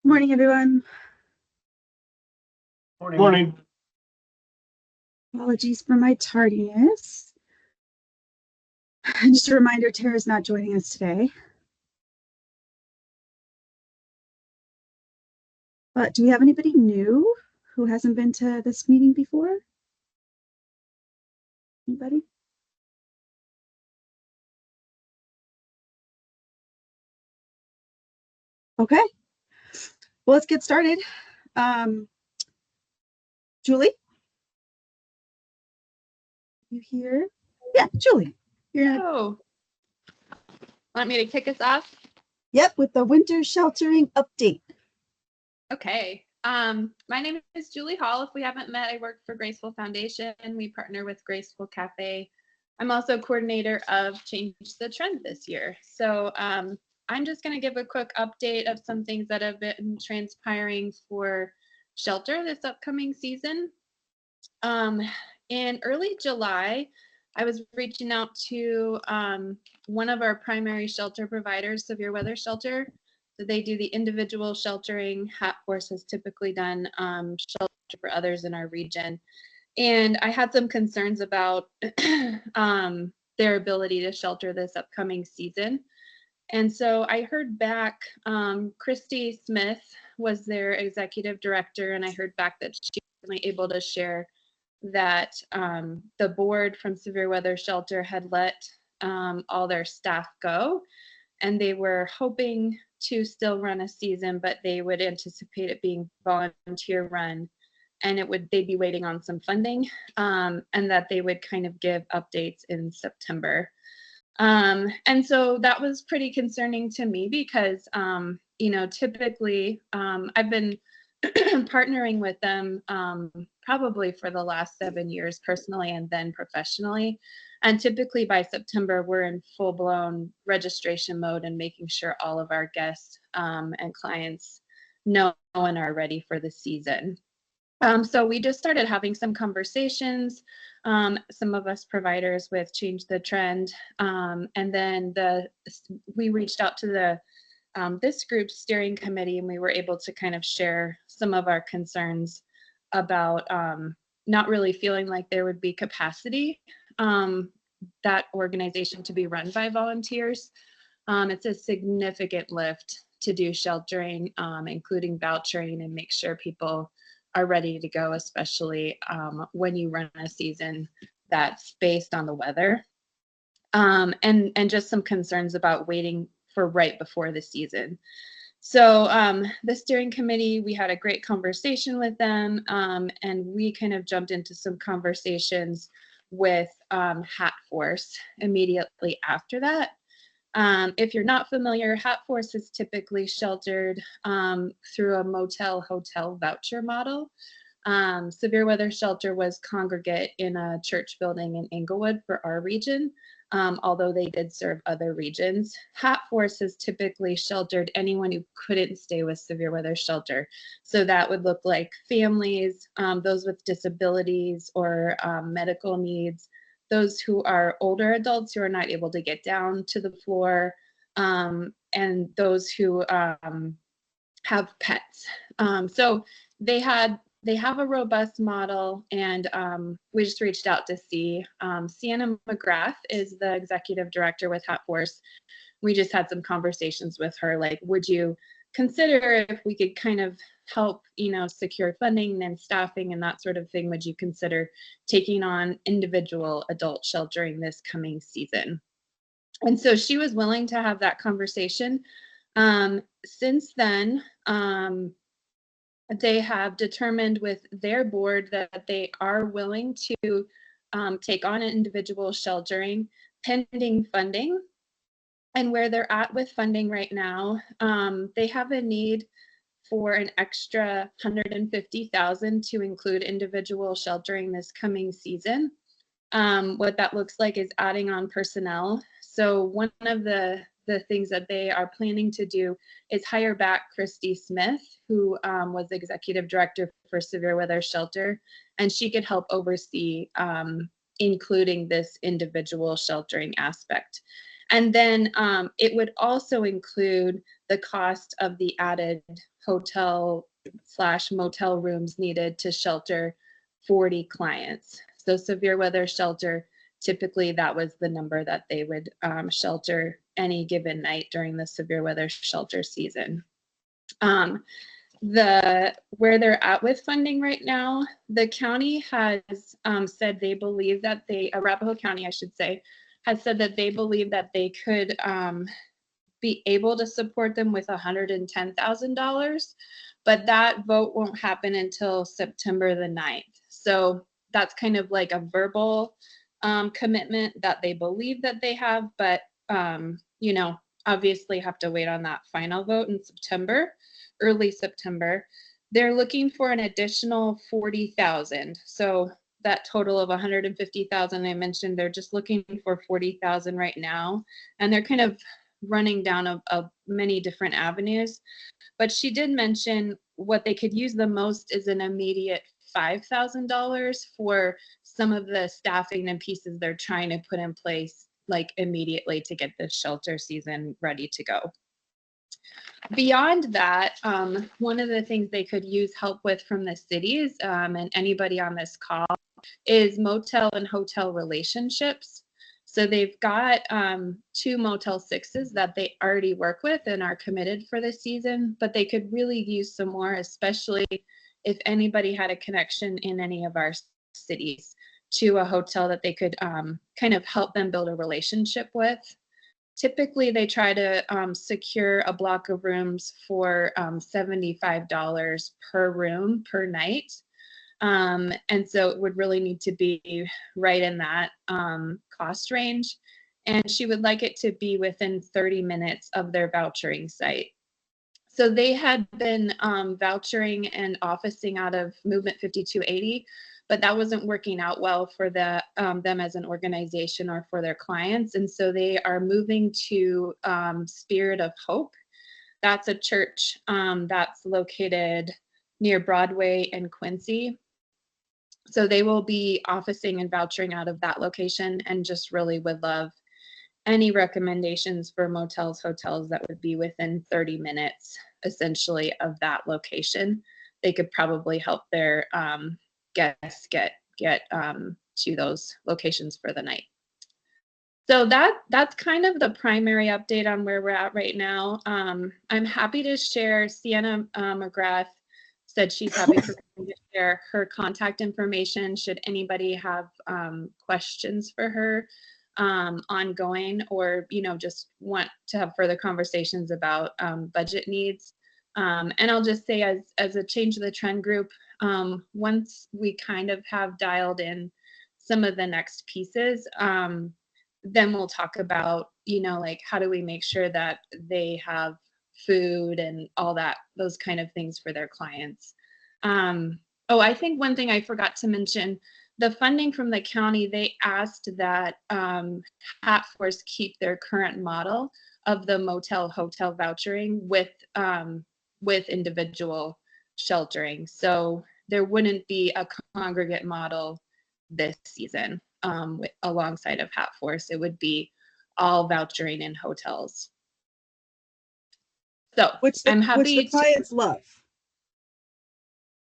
Morning, everyone. Morning. Apologies for my tardiness. Just a reminder, Tara's not joining us today. But do we have anybody new who hasn't been to this meeting before? Anybody? Okay. Well, let's get started. Julie? You here? Yeah, Julie. Oh, want me to kick us off? Yep, with the winter sheltering update. Okay. My name is Julie Hall. If we haven't met, I work for Graceful Foundation. We partner with Graceful Cafe. I'm also coordinator of Change the Trend this year. So I'm just going to give a quick update of some things that have been transpiring for shelter this upcoming season. In early July, I was reaching out to one of our primary shelter providers, Severe Weather Shelter. So they do the individual sheltering. Hat Force has typically done shelter for others in our region. And I had some concerns about their ability to shelter this upcoming season. And so I heard back, Christy Smith was their executive director, and I heard back that she was able to share that the board from Severe Weather Shelter had let all their staff go, and they were hoping to still run a season, but they would anticipate it being volunteer run, and they'd be waiting on some funding, and that they would kind of give updates in September. And so that was pretty concerning to me because, typically I've been partnering with them probably for the last 7 years personally and then professionally. And typically by September, we're in full-blown registration mode and making sure all of our guests and clients know and are ready for the season. So we just started having some conversations, some of us providers with Change the Trend, and then we reached out to this group's steering committee, and we were able to kind of share some of our concerns about not really feeling like there would be capacity that organization to be run by volunteers. It's a significant lift to do sheltering, including vouchering, and make sure people are ready to go, especially when you run a season that's based on the weather. And just some concerns about waiting for right before the season. So the steering committee, we had a great conversation with them, and we kind of jumped into some conversations with Hat Force immediately after that. If you're not familiar, Hat Force is typically sheltered through a motel hotel voucher model. Severe Weather Shelter was congregate in a church building in Inglewood for our region, although they did serve other regions. Hat Force has typically sheltered anyone who couldn't stay with Severe Weather Shelter. So that would look like families, those with disabilities or medical needs, those who are older adults who are not able to get down to the floor, and those who have pets. So they have a robust model, and we just reached out to see. Sienna McGrath is the executive director with Hat Force. We just had some conversations with her, like, would you consider if we could kind of help, secure funding and staffing and that sort of thing, would you consider taking on individual adult sheltering this coming season? And so she was willing to have that conversation. Since then, they have determined with their board that they are willing to take on individual sheltering pending funding. And where they're at with funding right now, they have a need for an extra $150,000 to include individual sheltering this coming season. What that looks like is adding on personnel. So one of the things that they are planning to do is hire back Christy Smith, who was executive director for Severe Weather Shelter, and she could help oversee including this individual sheltering aspect. And then it would also include the cost of the added hotel / motel rooms needed to shelter 40 clients. So severe weather shelter, typically that was the number that they would shelter any given night during the severe weather shelter season. Where they're at with funding right now, the county has said they believe that Arapahoe County, I should say, has said that they believe that they could be able to support them with $110,000, but that vote won't happen until September the 9th. So that's kind of like a verbal commitment that they believe that they have, but you know, obviously have to wait on that final vote in September, early September. They're looking for an additional 40,000. So that total of 150,000 I mentioned, they're just looking for 40,000 right now, and they're kind of running down of many different avenues. But she did mention what they could use the most is an immediate $5,000 for some of the staffing and pieces they're trying to put in place like immediately to get the shelter season ready to go. Beyond that, one of the things they could use help with from the cities and anybody on this call is motel and hotel relationships. So they've got 2 Motel 6s that they already work with and are committed for this season, but they could really use some more, especially if anybody had a connection in any of our cities to a hotel that they could kind of help them build a relationship with. Typically, they try to secure a block of rooms for $75 per room per night. And so it would really need to be right in that cost range. And she would like it to be within 30 minutes of their vouchering site. So they had been vouchering and officing out of Movement 5280, but that wasn't working out well for them as an organization or for their clients. And so they are moving to Spirit of Hope. That's a church that's located near Broadway and Quincy. So they will be officing and vouchering out of that location, and just really would love any recommendations for motels, hotels that would be within 30 minutes essentially of that location. They could probably help their guests get to those locations for the night. So that's kind of the primary update on where we're at right now. I'm happy to share. Sienna McGrath said she's happy for me to share her contact information should anybody have questions for her ongoing, or just want to have further conversations about budget needs. And I'll just say, as a Change the Trend group, once we kind of have dialed in some of the next pieces, then we'll talk about, like, how do we make sure that they have food and all that, those kind of things for their clients. Oh, I think one thing I forgot to mention, the funding from the county, they asked that Hat Force keep their current model of the motel hotel vouchering with individual sheltering. So there wouldn't be a congregate model this season alongside of Hat Force. It would be all vouchering in hotels. So I'm happy. Which the clients love.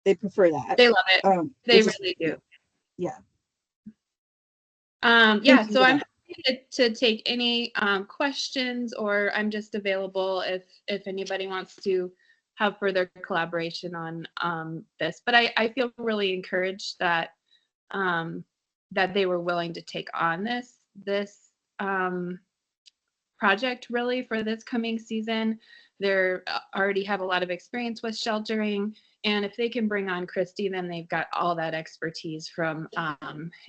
They prefer that. They love it. They really do. Yeah. Yeah. So I'm happy to take any questions, or I'm just available if anybody wants to have further collaboration on this. But I feel really encouraged that that they were willing to take on this project really for this coming season. They're already have a lot of experience with sheltering, and if they can bring on Christy, then they've got all that expertise from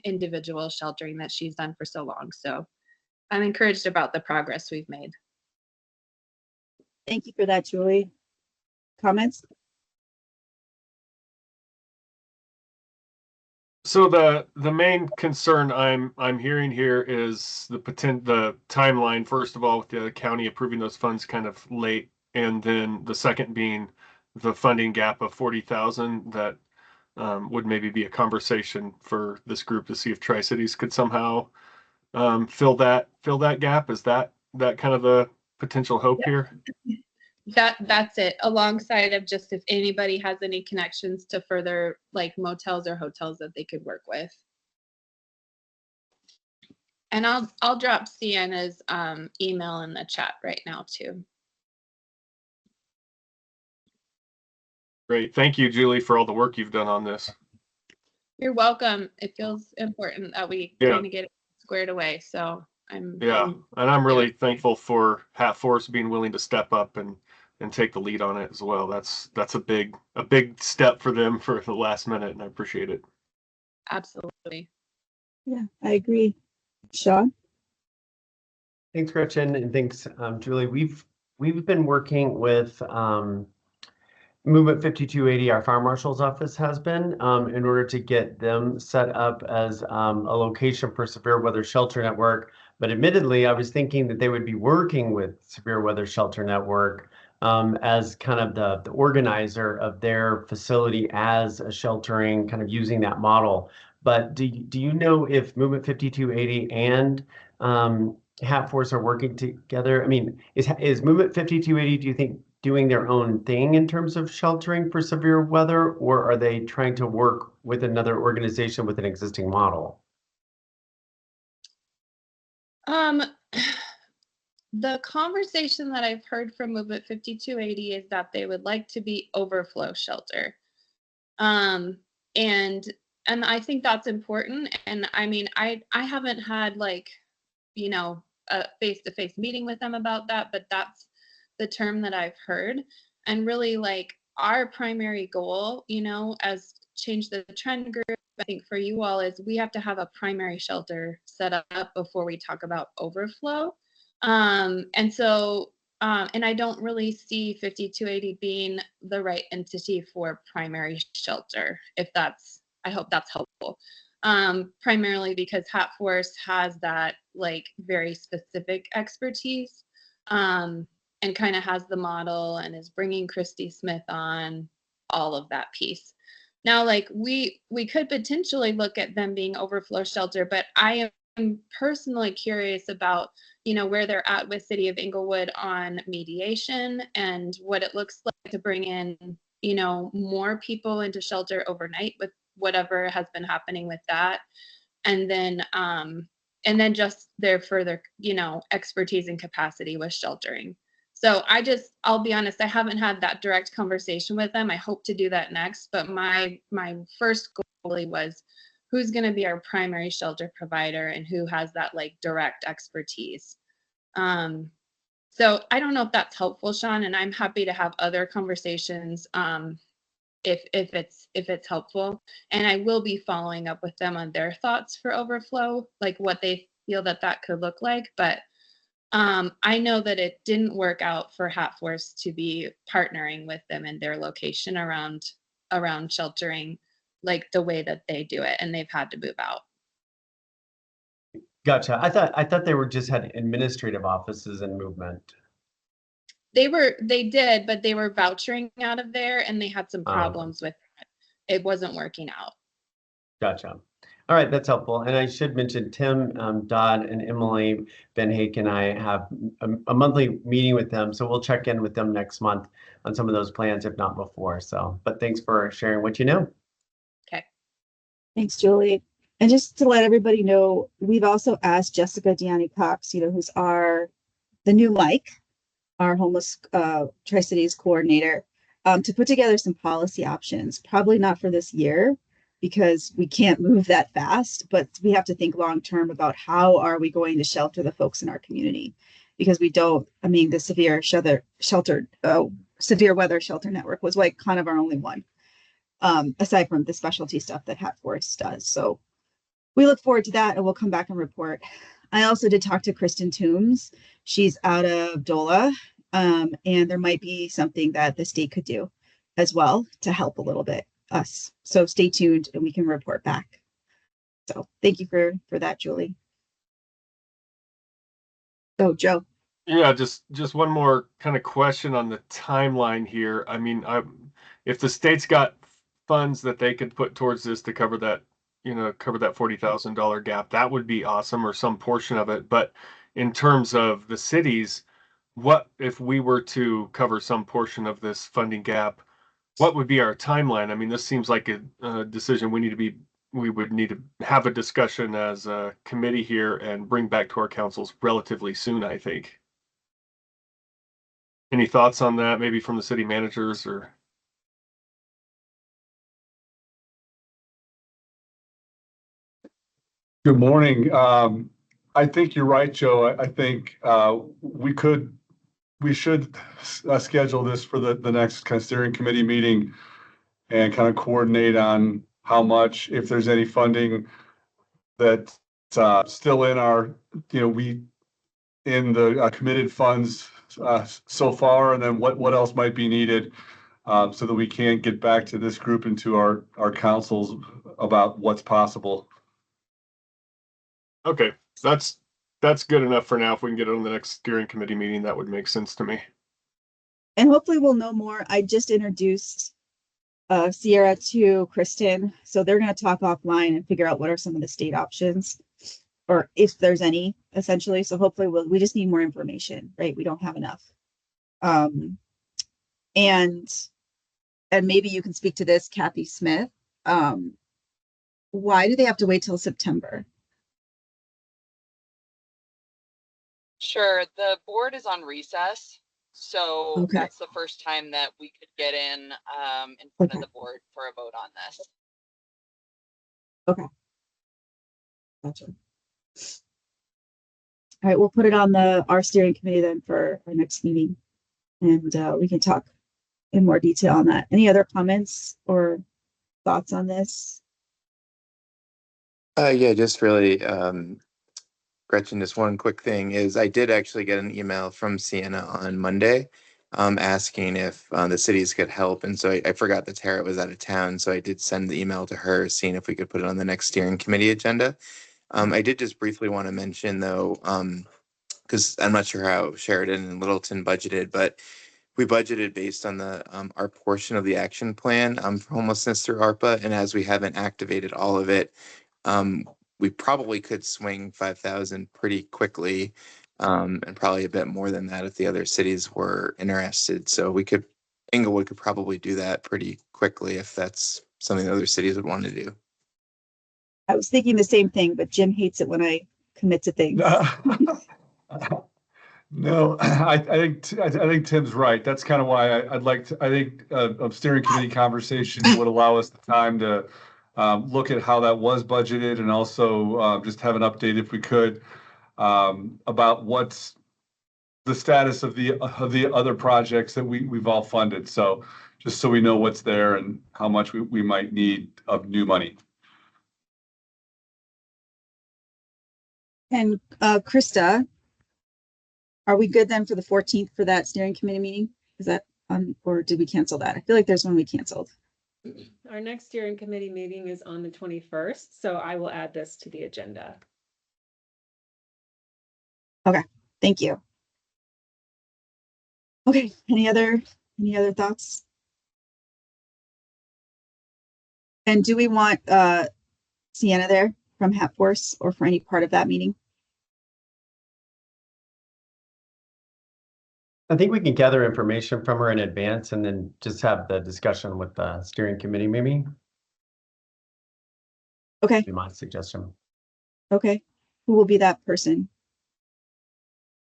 individual sheltering that she's done for so long. So I'm encouraged about the progress we've made. Thank you for that, Julie. Comments? So the main concern I'm hearing here is the timeline. First of all, with the county approving those funds kind of late, and then the second being the funding gap of 40,000 that would maybe be a conversation for this group to see if Tri-Cities could somehow fill that gap. Is that kind of the potential hope here? That's it, alongside of just if anybody has any connections to further like motels or hotels that they could work with. And I'll drop Sienna's email in the chat right now too. Great. Thank you, Julie, for all the work you've done on this. You're welcome. It feels important that we kind of get it squared away. So and I'm really thankful for Hat Force being willing to step up and take the lead on it as well. That's a big step for them for the last minute, and I appreciate it. Absolutely. Yeah, I agree. Sean? Thanks, Gretchen, and thanks, Julie. We've been working with Movement 5280, our fire marshal's office has been, in order to get them set up as a location for severe weather shelter network. But admittedly, I was thinking that they would be working with Severe Weather Shelter Network as kind of the organizer of their facility as a sheltering, kind of using that model. But do you know if Movement 5280 and Hat Force are working together? I mean, is Movement 5280, do you think, doing their own thing in terms of sheltering for severe weather, or are they trying to work with another organization with an existing model? The conversation that I've heard from Movement 5280 is that they would like to be overflow shelter. And I think that's important. And I mean, I haven't had like, you know, a face-to-face meeting with them about that, but that's the term that I've heard. And really like our primary goal, you know, as Change the Trend group, I think for you all is we have to have a primary shelter set up before we talk about overflow. And I don't really see 5280 being the right entity for primary shelter, I hope that's helpful. Primarily because Hat Force has that like very specific expertise, and kind of has the model and is bringing Christy Smith on, all of that piece. Now, like we could potentially look at them being overflow shelter, but I am personally curious about, you know, where they're at with City of Inglewood on mediation and what it looks like to bring in, you know, more people into shelter overnight with whatever has been happening with that. And then just their further, you know, expertise and capacity with sheltering. So I'll be honest, I haven't had that direct conversation with them. I hope to do that next, but my first goal was who's going to be our primary shelter provider and who has that like direct expertise. So I don't know if that's helpful, Sean, and I'm happy to have other conversations if it's helpful. And I will be following up with them on their thoughts for overflow, like what they feel that could look like. But I know that it didn't work out for Hat Force to be partnering with them in their location around sheltering like the way that they do it, and they've had to move out. Gotcha. I thought they were just had administrative offices in Movement. They did, but they were vouchering out of there and they had some problems with it. It wasn't working out. Gotcha. All right, that's helpful. And I should mention Tim, Dodd, and Emily Ben Hake and I have a monthly meeting with them. So we'll check in with them next month on some of those plans, if not before. So, but thanks for sharing what you know. Okay. Thanks, Julie. And just to let everybody know, we've also asked Jessica Deani Cox, you know, who's the new Mike, our homeless Tri-Cities coordinator, to put together some policy options, probably not for this year, because we can't move that fast, but we have to think long-term about how are we going to shelter the folks in our community, because we don't, I mean, the severe weather shelter network was like kind of our only one, aside from the specialty stuff that Hat Force does. So we look forward to that and we'll come back and report. I also did talk to Kristen Toombs. She's out of DOLA, and there might be something that the state could do as well to help a little bit us. So stay tuned and we can report back. So thank you for that, Julie. Oh, Joe. Yeah, just one more kind of question on the timeline here. I mean, if the state's got funds that they could put towards this to cover that, you know, cover that $40,000 gap, that would be awesome, or some portion of it. But in terms of the cities, what if we were to cover some portion of this funding gap? What would be our timeline? I mean, this seems like a decision we would need to have a discussion as a committee here and bring back to our councils relatively soon, I think. Any thoughts on that, maybe from the city managers or? Good morning. I think you're right, Joe. I think we should schedule this for the next kind of steering committee meeting and kind of coordinate on how much, if there's any funding that's still in our, in the committed funds so far, and then what else might be needed so that we can get back to this group and to our councils about what's possible. Okay, that's good enough for now. If we can get it on the next steering committee meeting, that would make sense to me. And hopefully we'll know more. I just introduced Sierra to Kristen, so they're going to talk offline and figure out what are some of the state options, or if there's any, essentially. So hopefully we just need more information, right? We don't have enough. And maybe you can speak to this, Kathy Smith. Why do they have to wait till September? Sure. The board is on recess, so Okay. that's the first time that we could get in front of the board for a vote on this. Okay. Gotcha. All right, we'll put it on our steering committee then for our next meeting, and we can talk in more detail on that. Any other comments or thoughts on this? Yeah, just really, Gretchen, just one quick thing is I did actually get an email from Sienna on Monday asking if the cities could help. And so I forgot that Tara was out of town. So I did send the email to her, seeing if we could put it on the next steering committee agenda. I did just briefly want to mention, though, because I'm not sure how Sheridan and Littleton budgeted, but we budgeted based on the our portion of the action plan for homelessness through ARPA. And as we haven't activated all of it, we probably could swing 5,000 pretty quickly, and probably a bit more than that if the other cities were interested. So Inglewood could probably do that pretty quickly if that's something the other cities would want to do. I was thinking the same thing, but Jim hates it when I commit to things. No, I think Tim's right. That's kind of why I'd like to. I think a steering committee conversation would allow us the time to look at how that was budgeted, and also just have an update, if we could, about what's the status of the other projects that we've all funded. So just so we know what's there and how much we might need of new money. And Krista, are we good then for the 14th for that steering committee meeting? Is that or did we cancel that? I feel like there's one we canceled. Our next steering committee meeting is on the 21st, so I will add this to the agenda. Okay, thank you. Okay, any other thoughts? And do we want Sienna there from Hat Force or for any part of that meeting? I think we can gather information from her in advance and then just have the discussion with the steering committee, maybe. Okay. Be my suggestion. Okay. Who will be that person?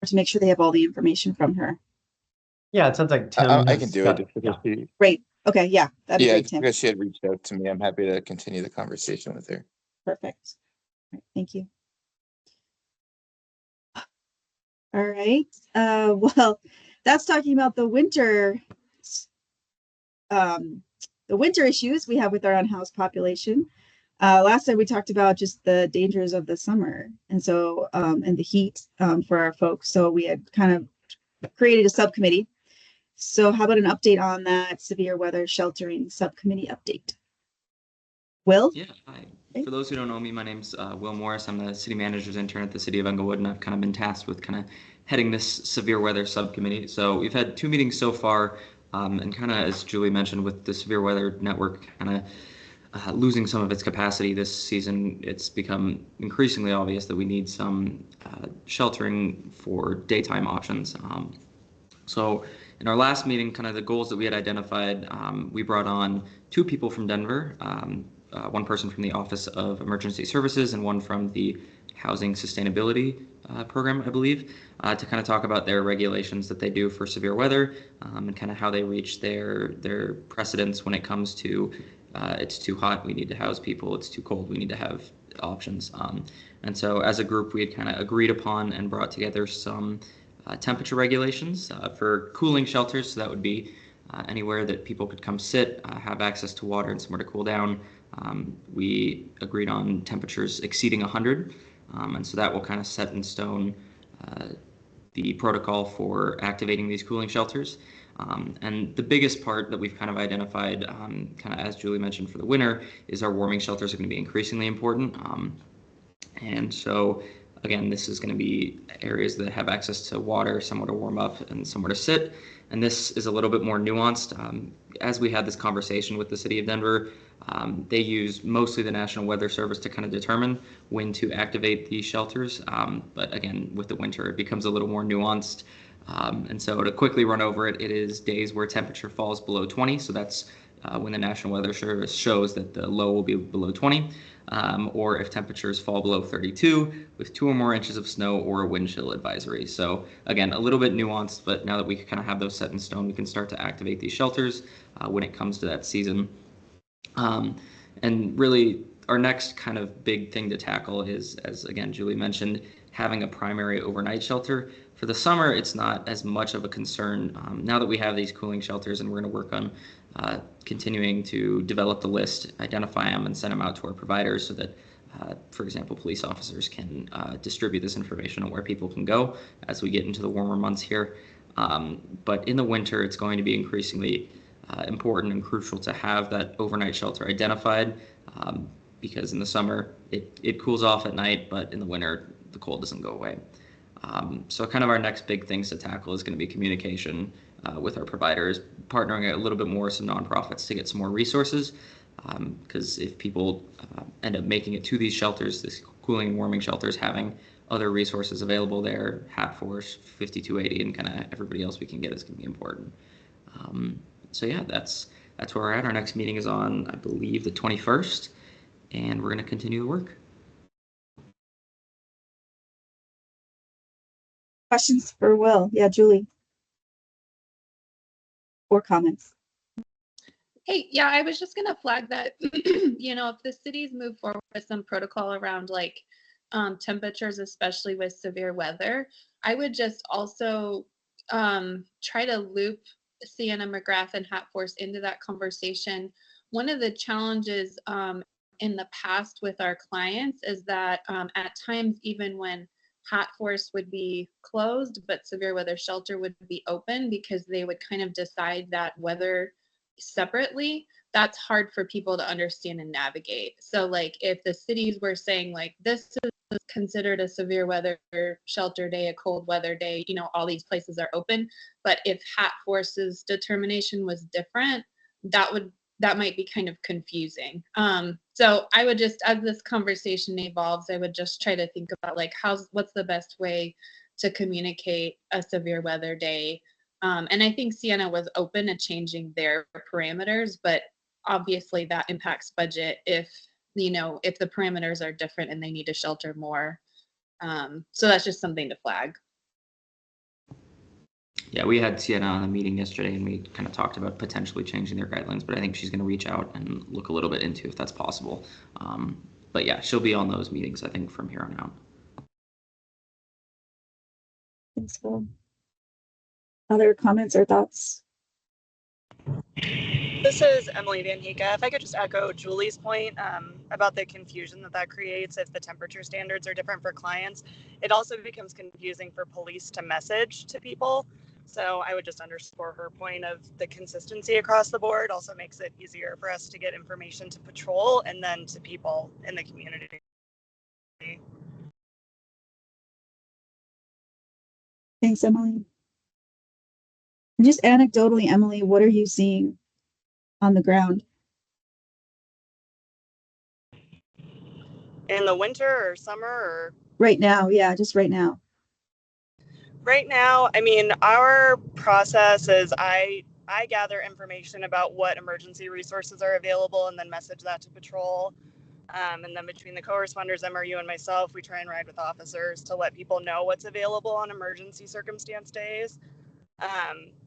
Or to make sure they have all the information from her. Yeah, it sounds like Tim. I can do it. Yeah. Great. Okay. Yeah. That'd be great, Tim. Because she had reached out to me. I'm happy to continue the conversation with her. Perfect. All right, thank you. All right. Well, that's talking about the winter issues we have with our unhoused population. Last time we talked about just the dangers of the summer, and so and the heat for our folks. So we had kind of created a subcommittee. So how about an update on that severe weather sheltering subcommittee update? Will? Yeah, hi. For those who don't know me, my name's Will Morris. I'm the city manager's intern at the city of Englewood, and I've kind of been tasked with kind of heading this severe weather subcommittee. So we've had 2 meetings so far, and kind of, as Julie mentioned, with the severe weather network kind of losing some of its capacity this season, it's become increasingly obvious that we need some sheltering for daytime options. So in our last meeting, kind of the goals that we had identified, we brought on 2 people from Denver, one person from the Office of Emergency Services and one from the Housing Sustainability Program, I believe, to kind of talk about their regulations that they do for severe weather, and kind of how they reach their precedents when it comes to it's too hot, we need to house people, it's too cold, we need to have options. And so as a group, we had kind of agreed upon and brought together some temperature regulations for cooling shelters. So that would be anywhere that people could come sit, have access to water and somewhere to cool down. We agreed on temperatures exceeding 100. And so that will kind of set in stone the protocol for activating these cooling shelters. And the biggest part that we've kind of identified, kind of as Julie mentioned for the winter, is our warming shelters are going to be increasingly important. And so again, this is going to be areas that have access to water, somewhere to warm up, and somewhere to sit. And this is a little bit more nuanced. As we had this conversation with the city of Denver, they use mostly the National Weather Service to kind of determine when to activate these shelters. But again, with the winter, it becomes a little more nuanced. And so to quickly run over it, it is days where temperature falls below 20. So that's when the National Weather Service shows that the low will be below 20. Or if temperatures fall below 32 with 2 or more inches of snow or a wind chill advisory. So again, a little bit nuanced, but now that we kind of have those set in stone, we can start to activate these shelters when it comes to that season. And really our next kind of big thing to tackle is, as again, Julie mentioned, having a primary overnight shelter. For the summer, it's not as much of a concern. Now that we have these cooling shelters, and we're going to work on continuing to develop the list, identify them, and send them out to our providers so that, for example, police officers can distribute this information on where people can go as we get into the warmer months here. But in the winter, it's going to be increasingly important and crucial to have that overnight shelter identified, because in the summer, it cools off at night, but in the winter, the cold doesn't go away. So kind of our next big things to tackle is going to be communication with our providers, partnering a little bit more with some nonprofits to get some more resources, because if people end up making it to these shelters, this cooling and warming shelters, having other resources available there, Hat Force, 5280, and kind of everybody else we can get is going to be important. So yeah, that's where we're at. Our next meeting is on, I believe, the 21st, and we're going to continue the work. Questions for Will? Yeah, Julie. Or comments? Hey, yeah, I was just gonna flag that, you know, if the cities move forward with some protocol around like temperatures, especially with severe weather, I would just also try to loop Sienna McGrath and Hat Force into that conversation. One of the challenges in the past with our clients is that at times, even when Hat Force would be closed, but severe weather shelter would be open because they would kind of decide that weather separately, that's hard for people to understand and navigate. So like if the cities were saying like this is considered a severe weather shelter day, a cold weather day, you know, all these places are open, but if Hat Force's determination was different, that might be kind of confusing. So I would just, as this conversation evolves, I would just try to think about like what's the best way to communicate a severe weather day. And I think Sienna was open to changing their parameters, but obviously that impacts budget if, you know, if the parameters are different and they need to shelter more. So that's just something to flag. Yeah, we had Sienna on a meeting yesterday, and we kind of talked about potentially changing their guidelines, but I think she's going to reach out and look a little bit into if that's possible. But yeah, she'll be on those meetings, I think, from here on out. Thanks, Will. Other comments or thoughts? This is Emily Van Heka. If I could just echo Julie's point about the confusion that creates if the temperature standards are different for clients, it also becomes confusing for police to message to people. So I would just underscore her point of the consistency across the board also makes it easier for us to get information to patrol and then to people in the community. Thanks, Emily. And just anecdotally, Emily, what are you seeing on the ground? In the winter or summer or? Right now, yeah, just right now. Right now, I mean, our process is I gather information about what emergency resources are available and then message that to patrol. And then between the co-responders, MRU, and myself, we try and ride with officers to let people know what's available on emergency circumstance days.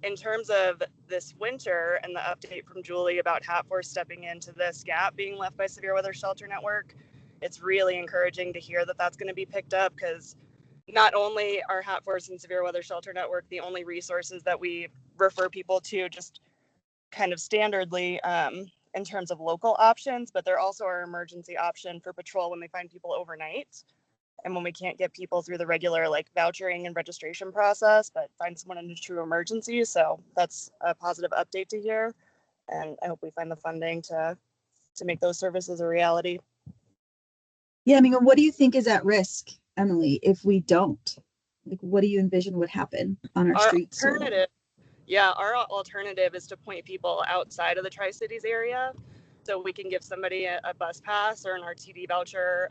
In terms of this winter and the update from Julie about Hat Force stepping into this gap being left by Severe Weather Shelter Network, it's really encouraging to hear that that's going to be picked up, because not only are Hat Force and Severe Weather Shelter Network the only resources that we refer people to just kind of standardly in terms of local options, but they're also our emergency option for patrol when we find people overnight and when we can't get people through the regular like vouchering and registration process, but find someone in a true emergency. So that's a positive update to hear, and I hope we find the funding to make those services a reality. Yeah, I mean, what do you think is at risk, Emily, if we don't? Like, what do you envision would happen on our streets? Our alternative is to point people outside of the Tri-Cities area, so we can give somebody a bus pass or an RTD voucher,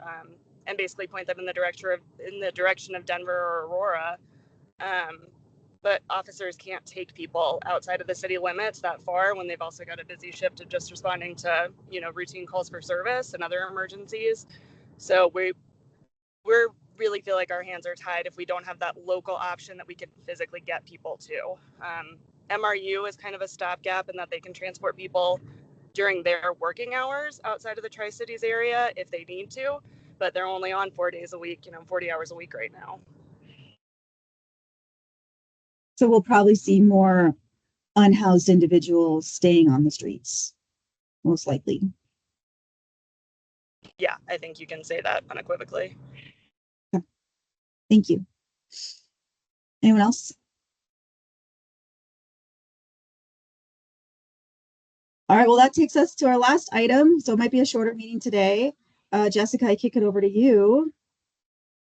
and basically point them in the direction of Denver or Aurora. But officers can't take people outside of the city limits that far when they've also got a busy shift of just responding to, routine calls for service and other emergencies. So we're really feel like our hands are tied if we don't have that local option that we can physically get people to. MRU is kind of a stopgap in that they can transport people during their working hours outside of the Tri-Cities area if they need to, but they're only on 4 days a week, 40 hours a week right now. So we'll probably see more unhoused individuals staying on the streets, most likely. Yeah, I think you can say that unequivocally. Okay. Thank you. Anyone else? All right, well, that takes us to our last item. So it might be a shorter meeting today. Jessica, I kick it over to you.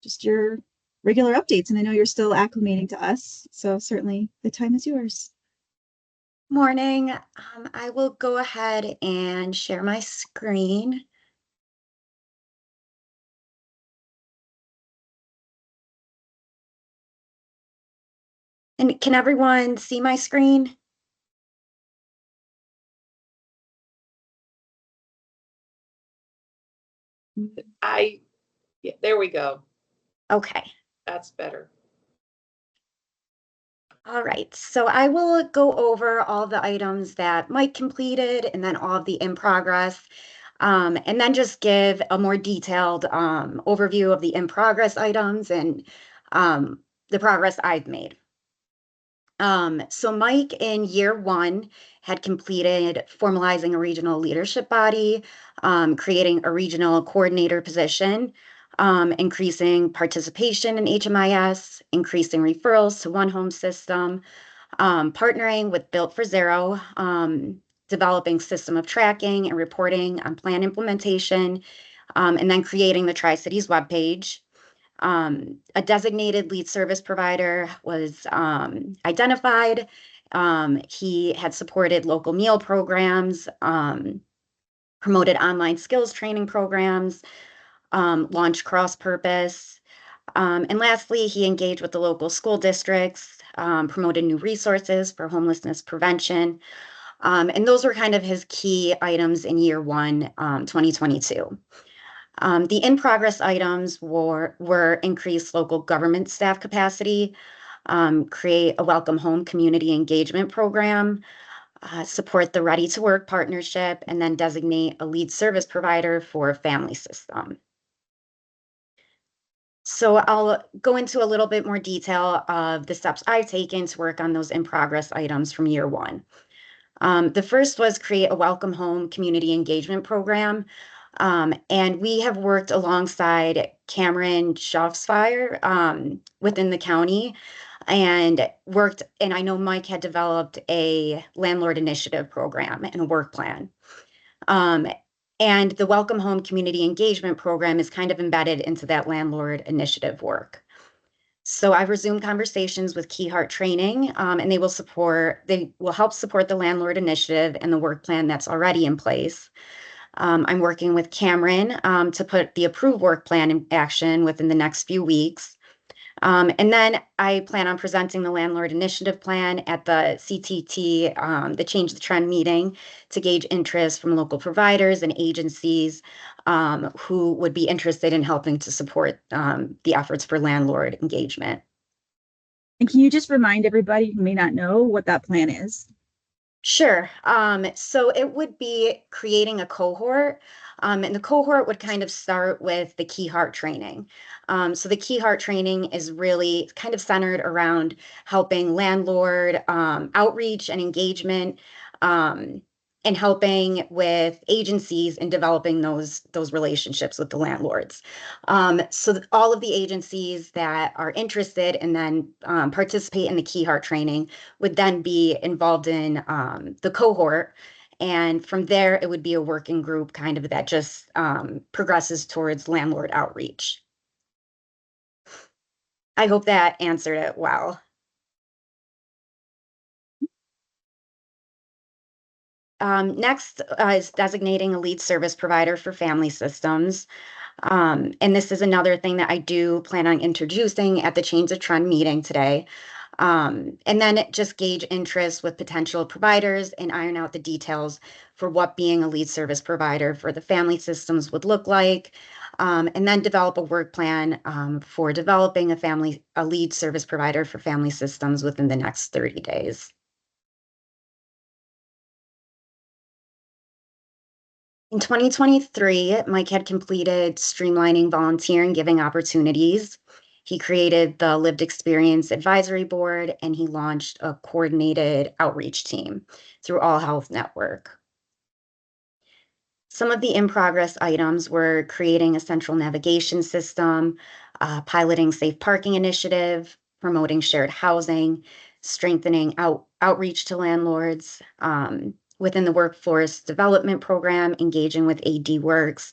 Just your regular updates. And I know you're still acclimating to us, so certainly the time is yours. Morning. I will go ahead and share my screen. And can everyone see my screen? Yeah, there we go. Okay. That's better. All right, so I will go over all the items that Mike completed and then all of the in progress, and then just give a more detailed overview of the in progress items and the progress I've made. So Mike in year one had completed formalizing a regional leadership body, creating a regional coordinator position, increasing participation in HMIS, increasing referrals to One Home System, partnering with Built for Zero, developing system of tracking and reporting on plan implementation, and then creating the Tri-Cities webpage. A designated lead service provider was identified. He had supported local meal programs, promoted online skills training programs, launched Cross Purpose. And lastly, he engaged with the local school districts, promoted new resources for homelessness prevention. And those were kind of his key items in year one, 2022. The in-progress items were increase local government staff capacity, create a welcome home community engagement program, support the Ready to Work partnership, and then designate a lead service provider for a family system. So I'll go into a little bit more detail of the steps I've taken to work on those in-progress items from year one. The first was create a welcome home community engagement program. And we have worked alongside Cameron Schaffsfire within the county and I know Mike had developed a landlord initiative program and a work plan. And the Welcome Home Community Engagement Program is kind of embedded into that landlord initiative work. So I've resumed conversations with Key Heart Training, and they will help support the landlord initiative and the work plan that's already in place. I'm working with Cameron to put the approved work plan in action within the next few weeks. And then I plan on presenting the Landlord Initiative Plan at the CTT, the Change the Trend meeting, to gauge interest from local providers and agencies who would be interested in helping to support the efforts for landlord engagement. And can you just remind everybody who may not know what that plan is? Sure. So it would be creating a cohort, and the cohort would kind of start with the Key Heart training. So the Key Heart training is really kind of centered around helping landlord outreach and engagement, and helping with agencies in developing those relationships with the landlords. So all of the agencies that are interested and then participate in the Key Heart training would then be involved in the cohort. And from there, it would be a working group kind of that just progresses towards landlord outreach. I hope that answered it well. Next is designating a lead service provider for family systems. And this is another thing that I do plan on introducing at the Change the Trend meeting today. And then just gauge interest with potential providers and iron out the details for what being a lead service provider for the family systems would look like. And then develop a work plan for developing a lead service provider for family systems within the next 30 days. In 2023, Mike had completed streamlining volunteer and giving opportunities. He created the Lived Experience Advisory Board, and he launched a coordinated outreach team through All Health Network. Some of the in-progress items were creating a central navigation system, piloting safe parking initiative, promoting shared housing, strengthening outreach to landlords, within the workforce development program, engaging with AD Works,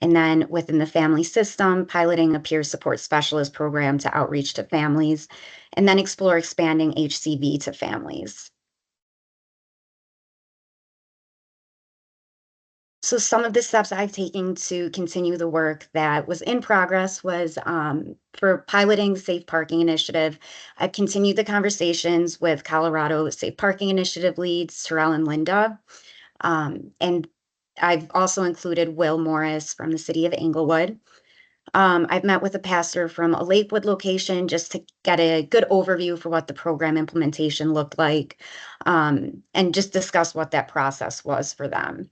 and then within the family system, piloting a peer support specialist program to outreach to families, and then explore expanding HCV to families. So some of the steps I've taken to continue the work that was in progress was for piloting the Safe Parking Initiative. I've continued the conversations with Colorado Safe Parking Initiative leads, Terrell and Linda. And I've also included Will Morris from the city of Englewood. I've met with a pastor from a Lakewood location just to get a good overview for what the program implementation looked like, and just discuss what that process was for them.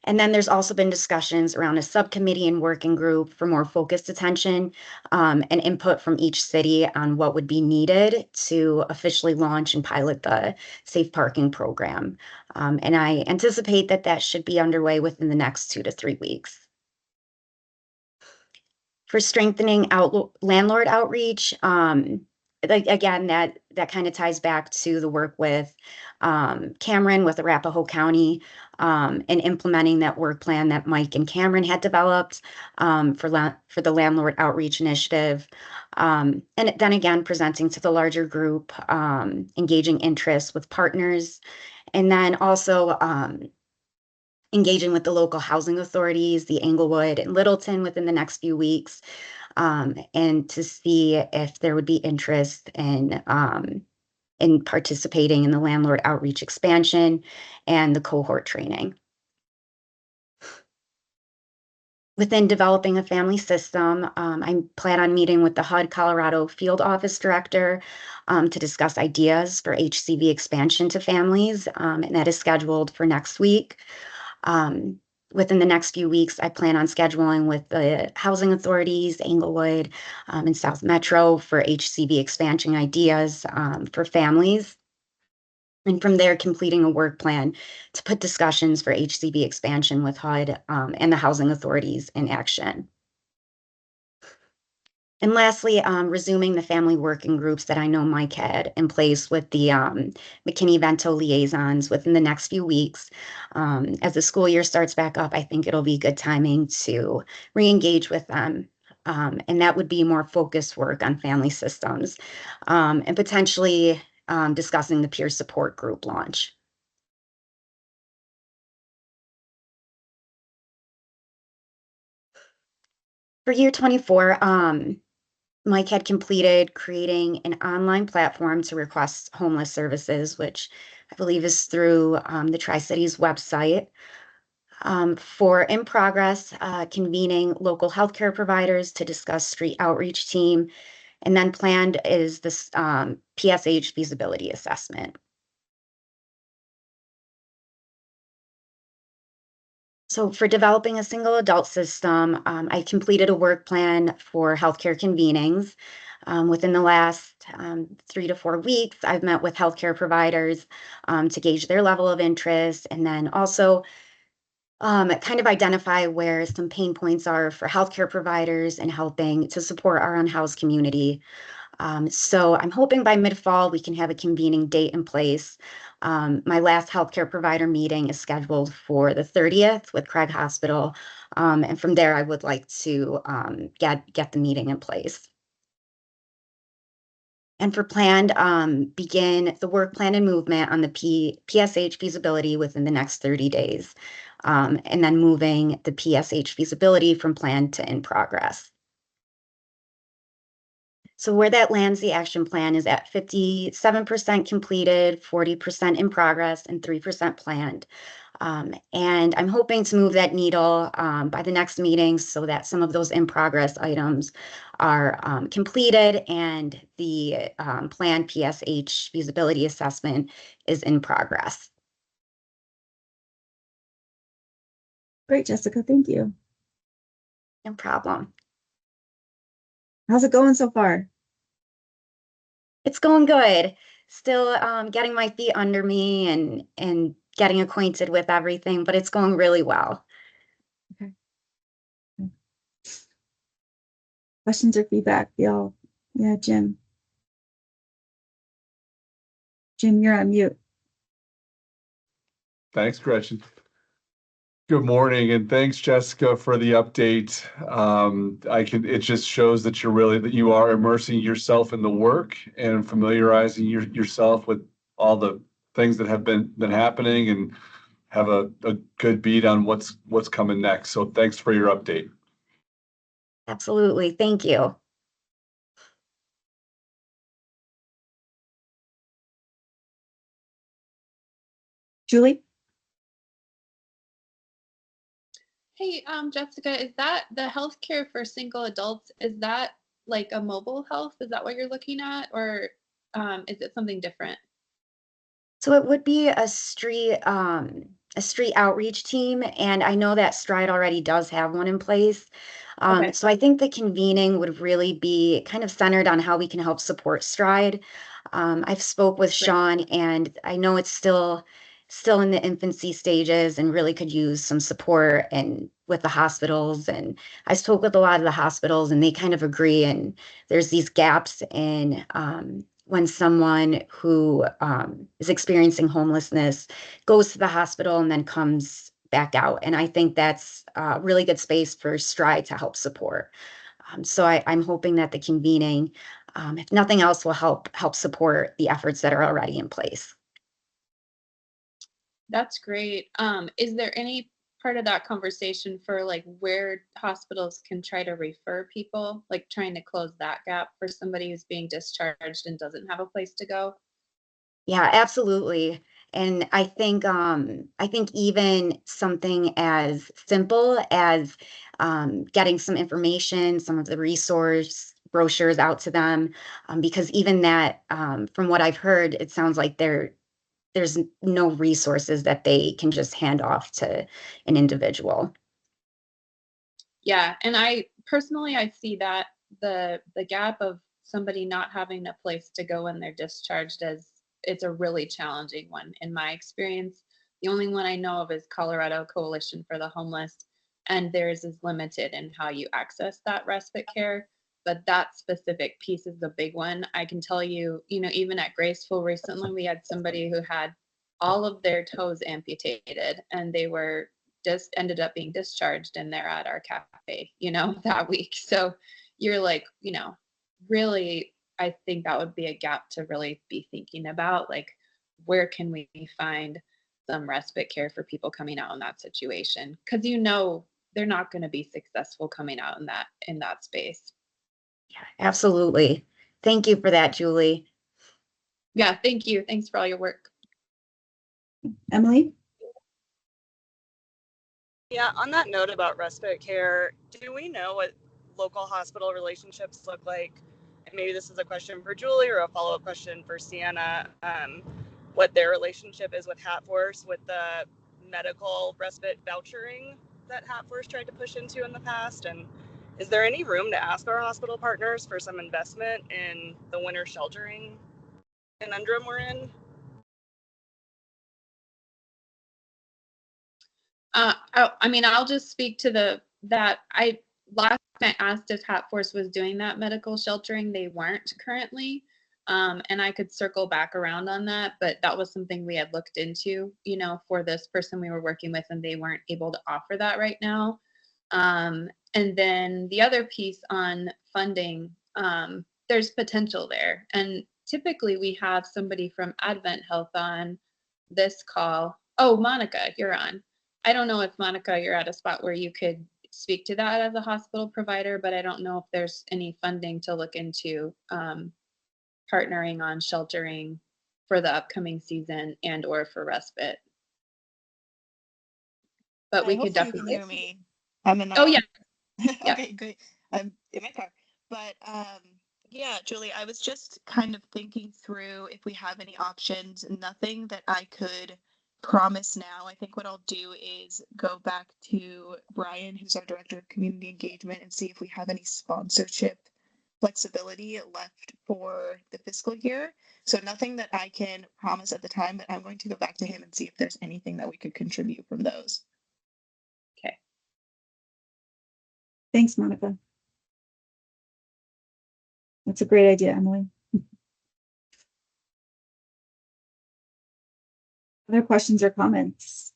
And then there's also been discussions around a subcommittee and working group for more focused attention and input from each city on what would be needed to officially launch and pilot the safe parking program. And I anticipate that that should be underway within the next 2 to 3 weeks. For strengthening landlord outreach, again, that kind of ties back to the work with Cameron with Arapahoe County, and implementing that work plan that Mike and Cameron had developed for the landlord outreach initiative. And then again, presenting to the larger group, engaging interests with partners, and then also engaging with the local housing authorities, the Englewood and Littleton within the next few weeks, and to see if there would be interest in participating in the landlord outreach expansion and the cohort training. Within developing a family system, I plan on meeting with the HUD Colorado Field Office Director to discuss ideas for HCV expansion to families, and that is scheduled for next week. Within the next few weeks, I plan on scheduling with the housing authorities, Englewood, and South Metro for HCV expansion ideas for families. And from there, completing a work plan to put discussions for HCV expansion with HUD and the housing authorities in action. And lastly, resuming the family working groups that I know Mike had in place with the McKinney-Vento liaisons within the next few weeks. As the school year starts back up, I think it'll be good timing to re-engage with them. And that would be more focused work on family systems, and potentially discussing the peer support group launch. For year 24, Mike had completed creating an online platform to request homeless services, which I believe is through the Tri-Cities website. For in progress, convening local healthcare providers to discuss street outreach team, and then planned is this PSH feasibility assessment. So for developing a single adult system, I completed a work plan for healthcare convenings. Within the last 3 to 4 weeks, I've met with healthcare providers to gauge their level of interest, and then also kind of identify where some pain points are for healthcare providers and helping to support our unhoused community. So I'm hoping by mid-fall we can have a convening date in place. My last healthcare provider meeting is scheduled for the 30th with Craig Hospital. And from there, I would like to get the meeting in place. And for planned, begin the work plan and movement on the PSH feasibility within the next 30 days. And then moving the PSH feasibility from plan to in progress. So where that lands the action plan is at 57% completed, 40% in progress, and 3% planned. And I'm hoping to move that needle by the next meeting so that some of those in progress items are completed and the planned PSH feasibility assessment is in progress. Great, Jessica. Thank you. No problem. How's it going so far? It's going good. Still getting my feet under me and getting acquainted with everything, but it's going really well. Okay. Questions or feedback, y'all? Yeah, Jim. Jim, you're on mute. Thanks, Gretchen. Good morning, and thanks, Jessica, for the update. It just shows that you are immersing yourself in the work and familiarizing yourself with all the things that have been happening, and have a good beat on what's coming next. So thanks for your update. Absolutely. Thank you. Julie? Hey, Jessica, is that the healthcare for single adults? Is that like a mobile health? Is that what you're looking at, or is it something different? So it would be a street outreach team, and I know that Stride already does have one in place. Okay. So I think the convening would really be kind of centered on how we can help support Stride. I've spoke with Sean, and I know it's still in the infancy stages and really could use some support and with the hospitals. And I spoke with a lot of the hospitals, and they kind of agree. And there's these gaps in when someone who is experiencing homelessness goes to the hospital and then comes back out. And I think that's a really good space for Stride to help support. So I'm hoping that the convening, if nothing else, will help support the efforts that are already in place. That's great. Is there any part of that conversation for like where hospitals can try to refer people, like trying to close that gap for somebody who's being discharged and doesn't have a place to go? Yeah, absolutely. And I think even something as simple as getting some information, some of the resource brochures out to them, because even that, from what I've heard, it sounds like there's no resources that they can just hand off to an individual. Yeah, and I personally I see that the gap of somebody not having a place to go when they're discharged as it's a really challenging one in my experience. The only one I know of is Colorado Coalition for the Homeless, and theirs is limited in how you access that respite care. But that specific piece is the big one. I can tell you, even at Graceful recently, we had somebody who had all of their toes amputated, and they were just ended up being discharged, and they're at our cafe, that week. So you're like, really, I think that would be a gap to really be thinking about, like, where can we find some respite care for people coming out in that situation? Because they're not going to be successful coming out in that space. Absolutely. Thank you for that, Julie. Yeah, thank you. Thanks for all your work. Emily? Yeah, on that note about respite care, do we know what local hospital relationships look like? And maybe this is a question for Julie or a follow-up question for Sienna. What their relationship is with Hatforce, with the medical respite vouchering that Hatforce tried to push into in the past, and is there any room to ask our hospital partners for some investment in the winter sheltering conundrum we're in? I mean, I'll just speak to that last time I asked if Hatforce was doing that medical sheltering, they weren't currently. And I could circle back around on that, but that was something we had looked into, you know, for this person we were working with, and they weren't able to offer that right now. And then the other piece on funding, there's potential there. And typically we have somebody from Advent Health on this call. Oh, Monica, you're on. I don't know if, Monica, you're at a spot where you could speak to that as a hospital provider, but I don't know if there's any funding to look into partnering on sheltering for the upcoming season and or for respite. But we could Hopefully you can definitely hear me. I'm in Oh yeah. Yeah. Okay, great. I'm in my car. But yeah, Julie, I was just kind of thinking through if we have any options. Nothing that I could promise now. I think what I'll do is go back to Brian, who's our director of community engagement, and see if we have any sponsorship flexibility left for the fiscal year. So nothing that I can promise at the time, but I'm going to go back to him and see if there's anything that we could contribute from those. Okay. Thanks, Monica. That's a great idea, Emily. Other questions or comments?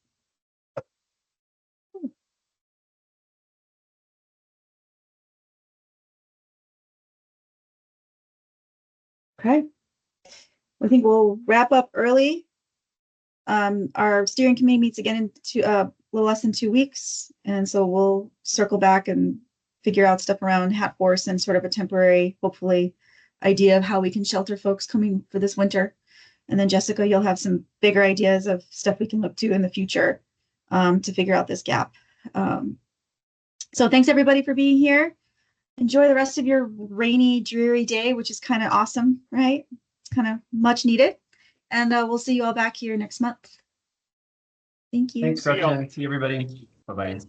Okay. I think we'll wrap up early. Our steering committee meets again in a little less than 2 weeks. And so we'll circle back and figure out stuff around Hatforce and sort of a temporary, hopefully, idea of how we can shelter folks coming for this winter. And then Jessica, you'll have some bigger ideas of stuff we can look to in the future to figure out this gap. So thanks everybody for being here. Enjoy the rest of your rainy, dreary day, which is kind of awesome, right? It's kind of much needed. And we'll see you all back here next month. Thank you. Thanks, Gretchen. See everybody. Bye-bye.